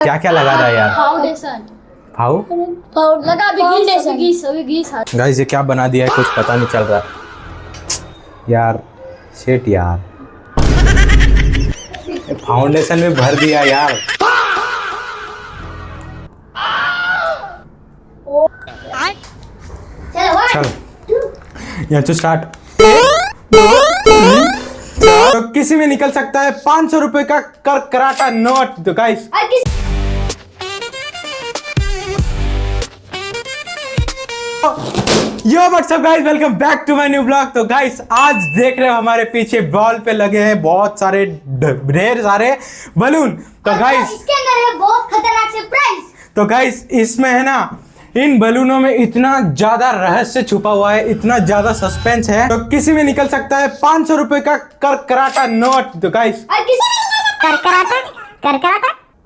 क्या क्या लगा रहा है यार? फाउंडेशन लगा अभी गाइस ये क्या बना दिया है कुछ पता नहीं चल रहा यार। शिट यार, फाउंडेशन में भर दिया यार। चल यहाँ से स्टार्ट। तो किसी में निकल सकता है 500 रुपए का कराटा नोट। तो guys yo what's up guys, welcome back to my new blog. तो गाइस आज देख रहे हो हमारे पीछे वॉल पे लगे हैं बहुत सारे ढेर सारे बलून। तो गाइस इसके अंदर है बहुत खतरनाक सरप्राइज। तो गाइस इसमें है ना, इन बलूनों में इतना ज्यादा रहस्य छुपा हुआ है, इतना ज्यादा सस्पेंस है। तो किसी में निकल सकता है 500 रुपए का कराटा नोट। तो गाइस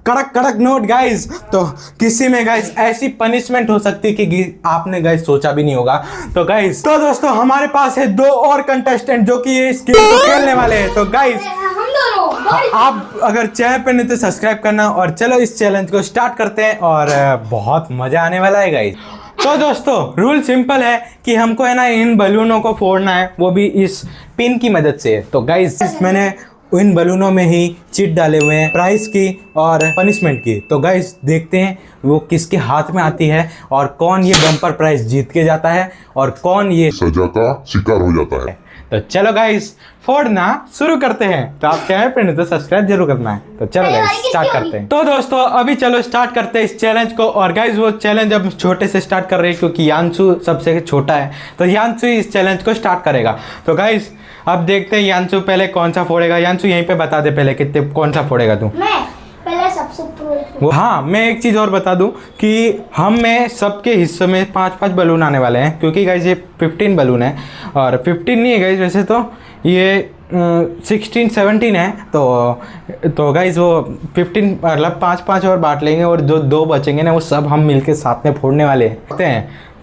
कड़क कड़क नोट गाइस। तो किसी में गाइस ऐसी पनिशमेंट हो सकती है कि आपने गाइस सोचा भी नहीं होगा। तो गाइस तो दोस्तों हमारे पास है 2 और कंटेस्टेंट जो कि इस गेम को खेलने वाले हैं। तो गाइस हम दोनों आप अगर चैनल पर नहीं तो सब्सक्राइब करना, और चलो इस चैलेंज को स्टार्ट करते हैं और बहुत मजा आने वाला है गाइस। तो दोस्तों रूल सिंपल है कि हमको है ना इन बलूनों को फोड़ना है, वो भी इस पिन की मदद से। तो गाइस मैंने इन बलूनों में ही चिट डाले हुए हैं प्राइस की और पनिशमेंट की। तो गाइस देखते हैं वो किसके हाथ में आती है और कौन ये बम्पर प्राइस जीत के जाता है और कौन ये सजा का शिकार हो जाता है। तो चलो गाइस फोड़ना शुरू करते हैं। तो आप चैनल पे नहीं तो सब्सक्राइब जरूर करना है। तो चलो गाइस स्टार्ट करते हैं। तो दोस्तों अभी चलो स्टार्ट करते हैं इस चैलेंज को। और गाइस वो चैलेंज अब छोटे से स्टार्ट कर रहे हैं क्योंकि यांशु सबसे छोटा है, तो यांशु इस चैलेंज को स्टार्ट करेगा। तो गाइस अब देखते हैं यांशु पहले कौन सा फोड़ेगा। यांशु यहीं पे बता दे पहले कितने कौन सा फोड़ेगा तू। मैं पहले सबसे प्रो। हाँ मैं एक चीज़ और बता दूं कि हम में सबके हिस्से में 5-5 बलून आने वाले हैं, क्योंकि गाइस ये 15 बलून है। और 15 नहीं है गाइस, वैसे तो ये 16-17 है। तो गाइस वो 15 मतलब 5-5 और बांट लेंगे, और जो 2 बचेंगे ना वो सब हम मिलके साथ में फोड़ने वाले हैं।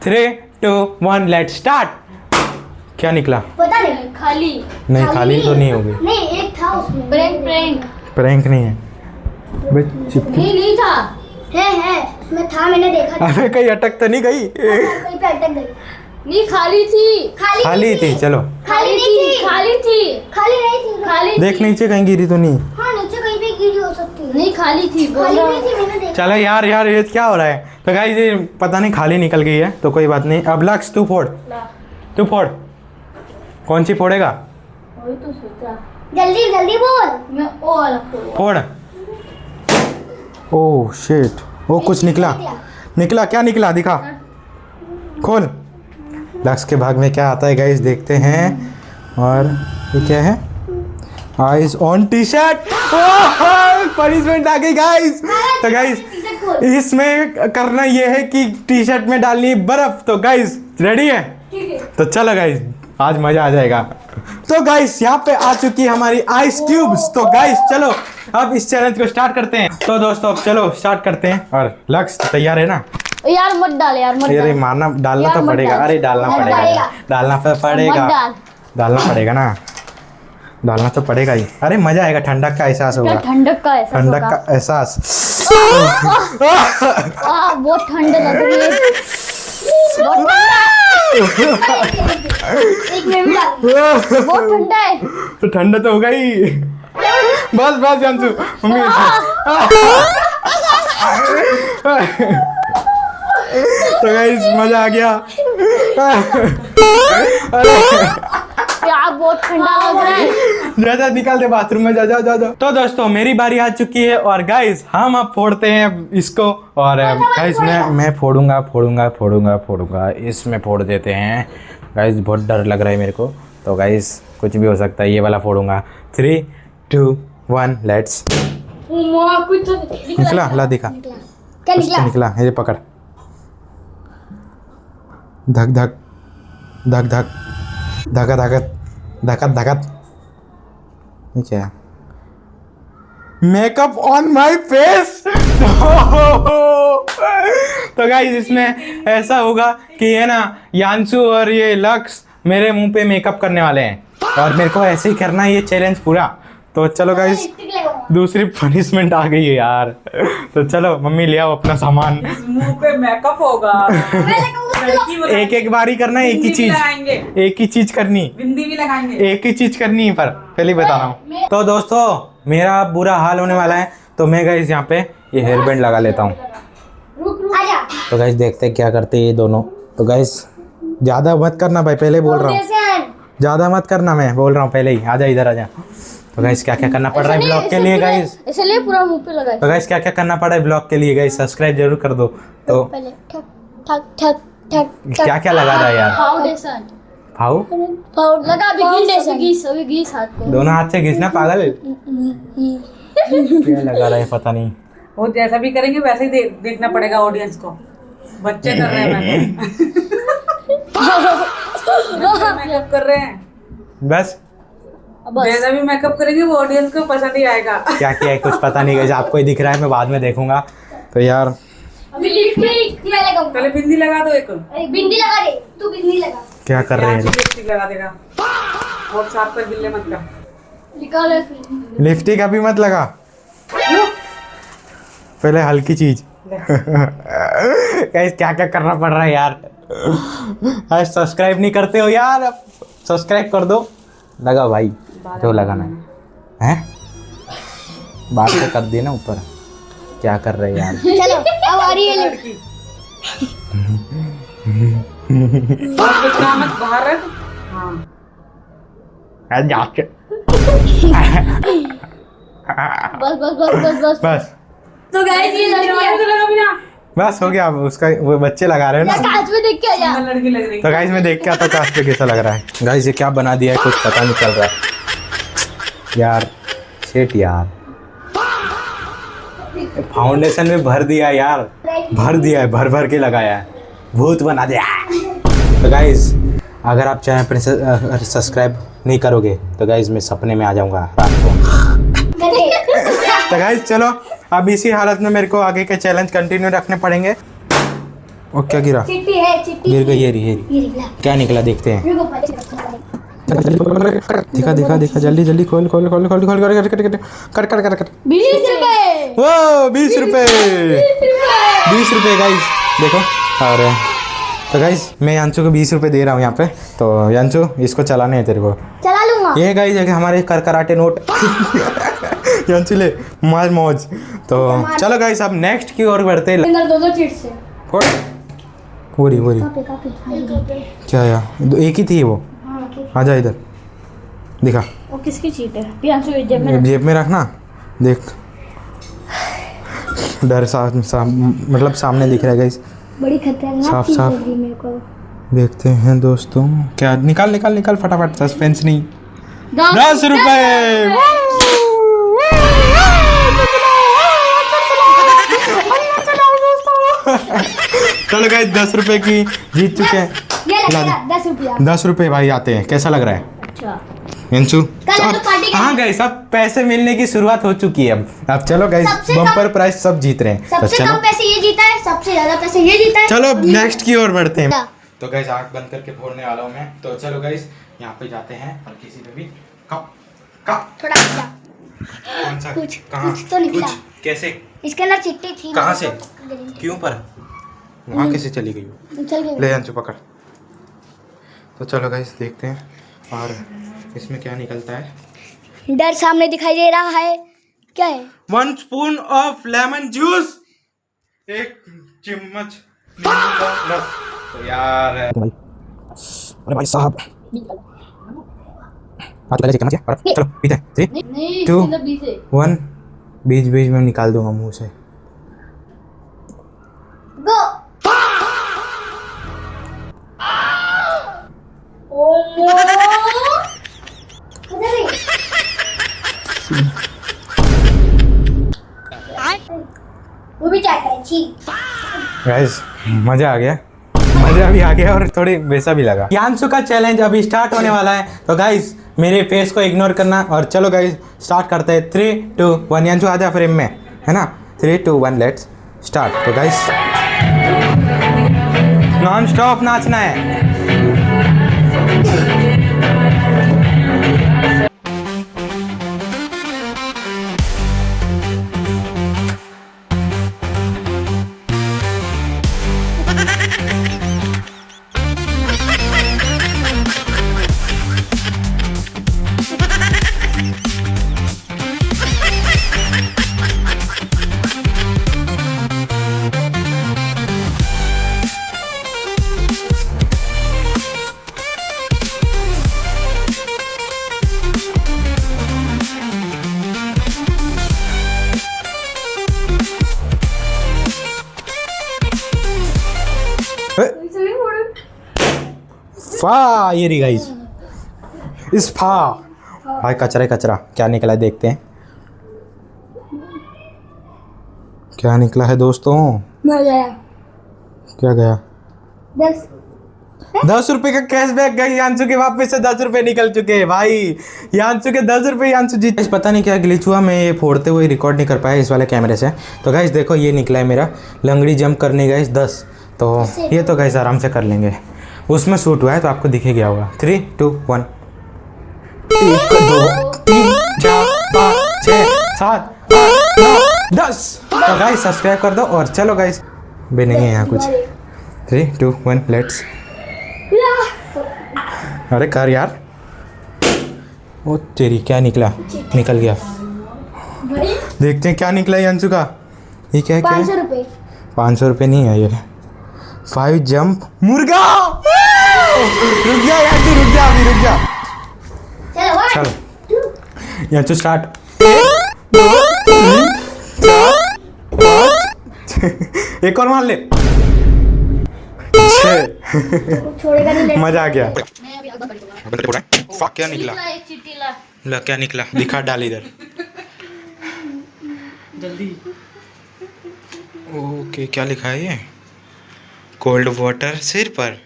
3, 2, 1 लेट्स स्टार्ट। क्या निकला पता नहीं, खाली नहीं, खाली तो नहीं होगी। नहीं एक था उसमें। प्रैंक नहीं है नहीं था। है उसमें था, मैंने देखा था। अबे कहीं अटक तो नहीं गई? कहीं पे अटक गई। नहीं खाली थी। खाली थी। चलो खाली नहीं थी। खाली नहीं थी। खाली देख नीचे कहीं गिरी तो नहीं? हाँ नीचे कहीं पे गिरी हो सकती है। नहीं खाली थी। खाली नहीं थी, मैंने देखा। चलो यार ये क्या हो रहा है? तो गाइस ये पता नहीं खाली निकल गई है, तो कोई बात नहीं। अब लक्ष्य तू फोड़। कौन सी फोड़ेगा? वही तो सोचा। जल्दी बोल। मैं ओ वाला फोड़। ओह शिट, वो कुछ निकला। क्या निकला दिखा, खोल। लक्ष्य के भाग में क्या आता है गाइस देखते हैं। और ये क्या है? Eyes on T shirt. Punishment आ गई गाइस। तो गाइस इसमें करना ये है कि टी शर्ट में डालनी है बर्फ। तो गाइस रेडी है? तो चलो गाइस आज मजा आ जाएगा। तो गाइस यहाँ पे आ चुकी है हमारी आइस क्यूब्स। तो गाइस चलो अब इस चैलेंज को स्टार्ट करते हैं। तो दोस्तों अब चलो स्टार्ट करते हैं। और लक्ष्य तैयार है ना? यार मत डाल यार, मत अरे डाल। मारना डालना यार तो मत पड़ेगा। डाल। अरे डालना मत पड़ेगा। डालेगा। डालना मत डाल। डालना पड़ेगा ना। डालना तो पड़ेगा ही। अरे मजा आएगा, ठंडक का एहसास होगा। क्या ठंडक का एहसास ठंडक होगा? का एहसास। बहुत ठंड लग रही है। एक में भी डाल। बहुत ठंडा है। तो ठंडा तो होगा ही। बस जानसू मम्मी। तो गाइस मजा आ गया। अरे यार बहुत ठंडा लग रहा है। जा निकाल दे बाथरूम में, जा। तो दोस्तों मेरी बारी आ चुकी है और गाइस हम अब फोड़ते हैं इसको। और गाइस मैं फोड़ूंगा। इसमें फोड़ देते हैं गाइस। बहुत डर लग रहा है मेरे को। तो गाइस कुछ भी हो सकता है। ये वाला फोड़ूंगा। 3, 2, 1 लेट्स। कुछ तो निकला ला दिखा। क्या कुछ तो निकला। ये पकड़। धक ये क्या? Makeup on my face. तो गाइस इसमें ऐसा होगा कि ये ना यांशु और ये लक्ष्य मेरे मुंह पे मेकअप करने वाले हैं, और मेरे को ऐसे ही करना है ये चैलेंज पूरा। तो चलो गाइस दूसरी पनिशमेंट आ गई है यार। तो चलो मम्मी ले आओ अपना सामान। मुंह पे मेकअप होगा। लड़की वो एक एक बारी करना है, एक ही बिंदी भी चीज, लगाएंगे, एक ही चीज करनी, बिंदी भी लगाएंगे। एक ही चीज करनी है, पर पहले ही बता रहा हूँ। तो दोस्तों मेरा बुरा हाल होने वाला है, तो मैं गाइस यहाँ पे ये हेयर बैंड लगा लेता हूँ। आजा। तो गाइस देखते हैं क्या करते हैं ये दोनों। तो गाइस ज्यादा मत करना भाई, पहले बोल रहा हूँ, ज्यादा मत करना, मैं बोल रहा हूँ पहले ही। आजा इधर आजा। तो गाइस क्या क्या करना पड़ रहा है ब्लॉग के लिए गाइस, इसलिए पूरा मुंह पे लगा तो गाइस क्या क्या करना पड़ा है ब्लॉग के लिए गाइस, सब्सक्राइब जरूर कर दो। तो पहले ठक ठक ठक ठक क्या क्या लगा रहा है यार, फाउंडेशन भाऊ लगा अभी घीस हाथ को। दोनों हाथ से घिसना पागल, क्या लगा रहा है पता नहीं। वो जैसा भी करेंगे वैसे ही देखना पड़ेगा ऑडियंस को। बच्चे कर रहे हैं मेकअप कर रहे हैं, बस जैसा भी मेकअप करेंगे वो ऑडियंस को पसंद ही आएगा। क्या किया है कुछ पता नहीं गाइस, आपको ही दिख रहा है, मैं बाद में देखूंगा। तो यार अभी लिपस्टिक मैं लगाऊंगा। पहले बिंदी लगा दो एक। बिंदी लगा दे, तू बिंदी लगा। क्या कर रहे हैं, लिपस्टिक लगा देगा और साफ कर, गिल्ले मत कर। निकाल लिपस्टिक अभी मत लगा, पहले हल्की चीज। गाइस क्या क्या करना पड़ रहा है यार, आज सब्सक्राइब नहीं करते हो यार, सब्सक्राइब कर दो। लगा भाई जो लगाना है, हैं बात तो कर देना ऊपर। क्या कर रहे हैं यार, चलो अब आ रही है लड़की। मत बाहर रख। हाँ जाके बस बस बस बस बस बस तो गाइस ये लड़की बस हो गया। अब उसका वो बच्चे लगा रहे हैं ना, कांच में देख के आ जा। लड़की लग रही तो गाइस मैं देख के आता हूँ काश पे कैसा लग रहा है। गाइस ये क्या बना दिया है कुछ पता नहीं चल रहा है यार, शेट यार, फाउंडेशन में भर दिया यार, भर दिया है, भर भर के लगाया है, भूत बना दिया। तो गाइस अगर आप चैनल पर सब्सक्राइब नहीं करोगे तो गाइस मैं सपने में आ जाऊंगा रात को। तो गाइस चलो अब इसी हालत में मेरे को आगे के चैलेंज कंटिन्यू रखने पड़ेंगे। और क्या गिरा, चिट्टी है, चिट्टी गिर गई, ये रही ये निकला। क्या निकला देखते हैं। रुको पहले दिखा दिखा दिखा, जल्दी जल्दी खोल खोल खोल खोल खोल कर कर कर कर कर कर। 20 रुपए। वो 20 रुपए, 20 रुपए गाइस देखो। और तो गाइस मैं यांशु को 20 रुपए दे रहा हूँ यहाँ पे। तो यांशु इसको चलाने हैं तेरे को, चला लूंगा। ये गाइस है कि हमारे करकराटे नोट। यांशु ले मौज मौज। तो चलो गाइस अब नेक्स्ट की ओर बढ़ते हैं। अंदर दो चिट से फोड़ पूरी पूरी काफी क्या यार, एक ही थी वो। आजा इधर दिखा, वो किसकी चीट है? पियांशु जेब में जेब में रखना, देख डर मतलब सामने दिख रहा है गाइस, बड़ी खतरनाक साफ चीज साफ लग रही मेरे को। देखते हैं दोस्तों क्या निकाल निकाल निकाल फटाफट, सस्पेंस नहीं। 10 रुपए। चलो गाइस 10 रुपए की जीत चुके हैं। ये ला लगा 10 रुपया। 10 रुपए भाई आते हैं, कैसा लग रहा है अच्छा अंशु? कल हम लोग पार्टी हाँ गाइस अब पैसे मिलने की शुरुआत हो चुकी है। अब चलो गाइस सबसे बम्पर प्राइस सब जीत रहे हैं। तो सबसे चलो कम पैसे ये जीता है, सबसे ज्यादा पैसे ये जीता है। चलो नेक्स्ट की ओर बढ़ते हैं। क्या? तो गाइस आँख बंद करके फोड़ने वाला हूँ मैं। तो चलो गाइस यहाँ पे जाते हैं और किसी पे भी थोड़ा अच्छा। कौन सा कुछ कहाँ कुछ तो निकला। कुछ कैसे इसके अंदर चिट्ठी थी। कहाँ से? क्यों पर वहाँ कैसे चली गई वो? चल गई। ले अंशु पकड़। तो चलो गाइस देखते हैं और इसमें क्या निकलता है। डर सामने दिखाई दे रहा है, क्या है? 1 स्पून ऑफ लेमन जूस, 1 चम्मच नींबू का रस। तो यार अरे भाई साहब पहले चम्मच है, चलो पीते हैं। 3 नहीं 2 मतलब 20 है। 1 बीच बीच में निकाल दूंगा मुंह से। गो। वो भी क्या करे? छी। गाइस मजा आ गया, मजा भी आ गया और थोड़ी वैसा भी लगा। यांशु का चैलेंज अभी स्टार्ट होने वाला है। तो गाइस मेरे फेस को इग्नोर करना और चलो गाइस स्टार्ट करते हैं। 3 2 1 यांशु आजा फ्रेम में, है ना? 3 2 1 लेट्स स्टार्ट। तो गाइस नॉन स्टॉप नाचना है। फा ये रही गाइस, इस फा भाई कचरा कचरा क्या निकला देखते हैं क्या निकला है दोस्तों। मैं गया क्या गया? 10 ₹10 का कैशबैक गई यांशु के वापस से ₹10 निकल चुके हैं भाई। यांशु के ₹10 यांशु जीत। पता नहीं क्या ग्लिच हुआ, मैं ये फोड़ते हुए रिकॉर्ड नहीं कर पाया इस वाले कैमरे से। तो गाइस देखो ये निकला है मेरा लंगड़ी जंप करने गाइस 10। तो ये तो गाइस आराम से कर लेंगे, उसमें शूट हुआ है तो आपको दिखे गया होगा। 3 2 1 1 2 3 4 5 6 7 8 9 10। तो गाइस सब्सक्राइब कर दो और चलो गाइस भी नहीं है यहाँ कुछ। 3 2 1 लेट्स। अरे कर यार, ओ तेरी क्या निकला, निकल गया। देखते हैं क्या निकला है अंशु का। ये क्या है? 500 रुपये। 500 रुपये नहीं है ये। 5 जंप मुर्गा। रुक जा यार, तू रुक जा, अभी रुक जा। चल अंशु स्टार्ट। 1 2 3 4 5 एक और मार ले। 6 छोड़ेगा नहीं। मजा आ गया। क्या निकला? एक चिट्ठी ला। ला क्या निकला, दिखा डाल इधर। जल्दी। ओके क्या लिखा है ये? कोल्ड वाटर सिर पर।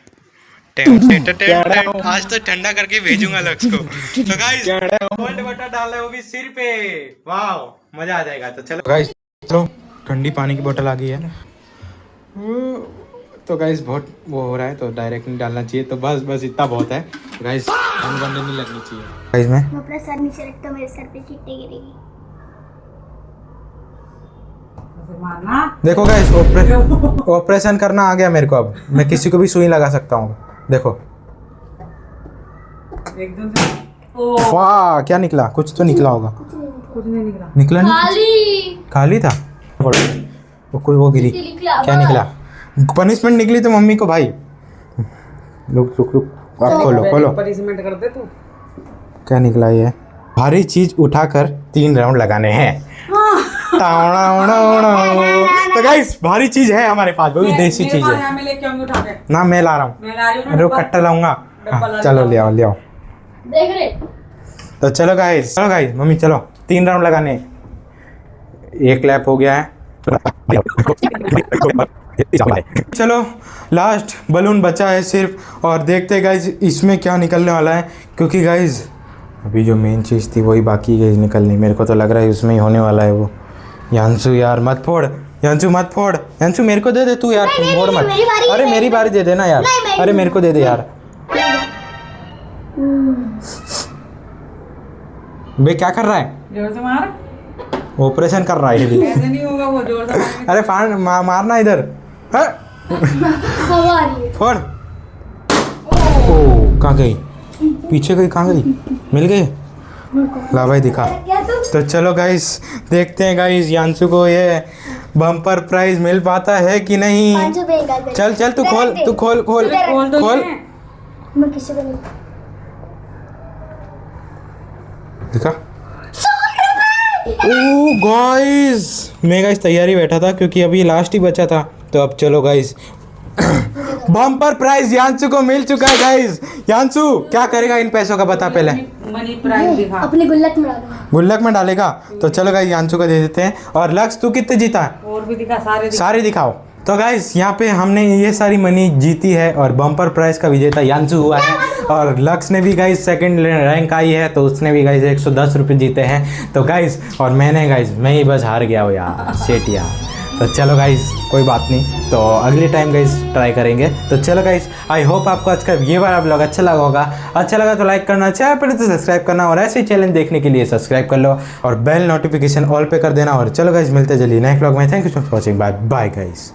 आज तो ठंडा करके भेजूंगा लक्ष्य को। तो गाइस कोल्ड वाटर डाल रहे, वो भी सिर पे। वाह मजा आ जाएगा। तो चलो गाइस, चलो ठंडी पानी की बोतल आ गई है। तो गाइस बहुत वो हो रहा है तो डायरेक्ट नहीं डालना चाहिए। तो बस इतना बहुत है गाइस, गंदे नहीं लगनी चाहिए गाइस। मैं अपना सर नीचे रखता हूँ, मेरे सर पे चींटी गिरेगी। मारना। देखो गाइस ऑपरेशन करना आ गया मेरे को। अब मैं किसी को भी सुई लगा सकता हूँ। देखो एकदम से। वाह क्या निकला? कुछ तो निकला होगा। कुछ नहीं निकला। निकला नहीं? खाली था। वो गिरी। क्या निकला? पनिशमेंट निकली तो मम्मी को भाई। रुक आप खोलो। पनिशमेंट कर दे तू। क्या निकला ये? भारी चीज उठाकर 3 राउंड लगाने हैं। तो गाइस भारी चीज है हमारे पास, वो भी देसी चीज है मैं लेके आऊंगी उठा के। ना। मैं ला रहा हूँ, मैं ला रही हूँ ना। अरे वो कट्टा लाऊंगा। हाँ, चलो ले आओ देख रहे तो चलो गाइस मम्मी चलो 3 राउंड लगाने। 1 लैप हो गया है। चलो लास्ट बलून बचा है सिर्फ, और देखते गाइस इसमें क्या निकलने वाला है। क्योंकि गाइस अभी जो मेन चीज़ थी वही बाकी है निकलनी। मेरे को तो लग रहा है उसमें ही होने वाला है वो। यांशु यार मत फोड़, यांशु मत फोड़। यांशु मेरे को दे दे तू यार, फोड़ मत। अरे मेरी बारी दे देना यार। अरे मेरे को दे दे यार। बे क्या कर रहा है? जोर से मार। ऑपरेशन कर रहा है ये भी। ऐसे नहीं होगा वो, जोर से मारेंगे। अरे मारना इधर। फोड़। ओ कहाँ गई? पीछे गई, कहाँ गई? मिल गई? ला भाई दिखा। तो चलो गाइस देखते हैं गाइस यांशु को ये बम्पर प्राइज मिल पाता है कि नहीं। 500 रुपये। चल तू खोल खोल मैं किसी को नहीं। दिखा। ओ गाइस मैं गाइस तैयारी बैठा था क्योंकि अभी लास्ट ही बचा था। तो अब चलो गाइस बम्पर प्राइज यांशु को मिल चुका है गाइस। यांशु क्या करेगा इन पैसों का बता पहले। मनी प्राइज दिखा। अपने गुल्लक में डालूंगा। गुल्लक में डालेगा। तो चलो गाइस यांशु को दे देते हैं। और लक्ष्य तू कितने जीता है? और भी दिखा, सारे दिखाओ। तो गाइस यहाँ पे हमने ये सारी मनी जीती है और बम्पर प्राइज का विजेता यांशु हुआ है। और लक्ष्य ने भी गाइस 2nd रैंक आई है तो उसने भी गाइस 110 रुपये जीते हैं। तो गाइस और मैं ही बस हार गया हूँ यार, शेट यार। तो चलो गाइस कोई बात नहीं, तो अगले टाइम गाइस ट्राई करेंगे। तो चलो गाइस आई होप आपको आज का ये वाला ब्लॉग अच्छा लगा होगा। अच्छा लगा तो लाइक करना, चैनल पर तो सब्सक्राइब करना, और ऐसे चैलेंज देखने के लिए सब्सक्राइब कर लो और बेल नोटिफिकेशन ऑल पे कर देना। और चलो गाइस मिलते जल्दी नेक्स्ट ब्लॉग में। Thank you for watching. Bye bye guys.